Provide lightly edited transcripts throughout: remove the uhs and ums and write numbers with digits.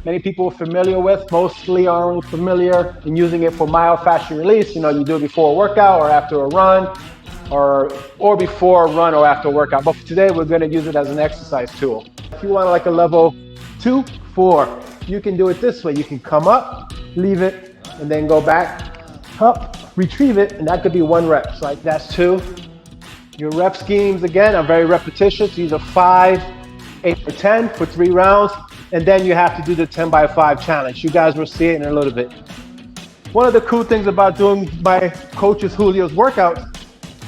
many people are familiar with, mostly are only familiar in using it for myofascial release. You know, you do it before a workout or after a run, or before a run or after a workout. But for today, we're going to use it as an exercise tool. If you want like a level 2, 4, you can do it this way. You can come up, leave it, and then go back, up, retrieve it, and that could be 1 rep. So like that's 2. Your rep schemes, again, are very repetitious. These are 5, 8, or 10 for 3 rounds. And then you have to do the 10 by 5 challenge. You guys will see it in a little bit. One of the cool things about doing my coach's Julio's workouts,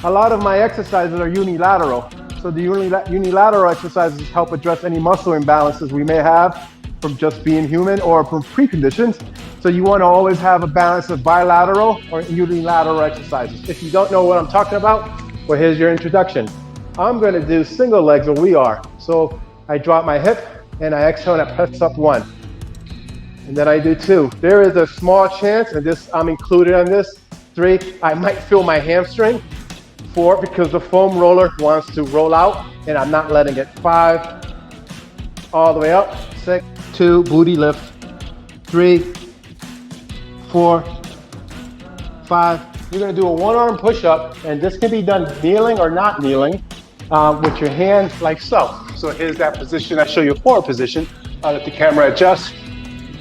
a lot of my exercises are unilateral. So the unilateral exercises help address any muscle imbalances we may have from just being human or from preconditions. So you want to always have a balance of bilateral or unilateral exercises. If you don't know what I'm talking about, well, here's your introduction. I'm going to do single legs, or we are. So I drop my hip and I exhale and I press up 1. And then I do 2. There is a small chance, and this I'm included on this. 3, I might feel my hamstring. 4, because the foam roller wants to roll out and I'm not letting it. 5, all the way up. 6, 2, booty lift. 3, 4, 5. You're going to do a 1-arm push-up, and this can be done kneeling or not kneeling with your hands like so. So here's that position. I show you a forward position. I'll let the camera adjust.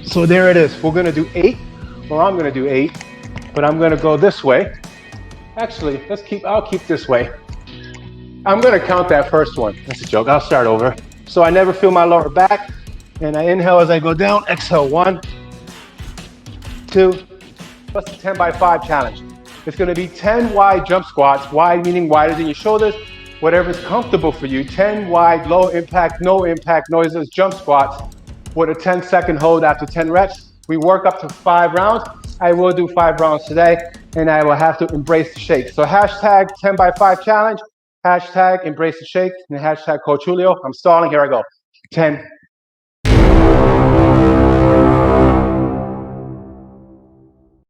So there it is. We're going to do 8, or I'm going to do 8, but I'm going to go this way. Actually, I'll keep this way. I'm going to count that first one. That's a joke. I'll start over. So I never feel my lower back, and I inhale as I go down. Exhale, 1, 2. Plus the 10 by 5 challenge. It's going to be 10 wide jump squats. Wide meaning wider than your shoulders. Whatever's comfortable for you. 10 wide, low impact, no impact, noiseless jump squats with a 10-second hold after 10 reps. We work up to 5 rounds. I will do 5 rounds today, and I will have to embrace the shake. So hashtag 10 by 5 challenge, hashtag embrace the shake, and hashtag Coach Julio. I'm stalling. Here I go. 10,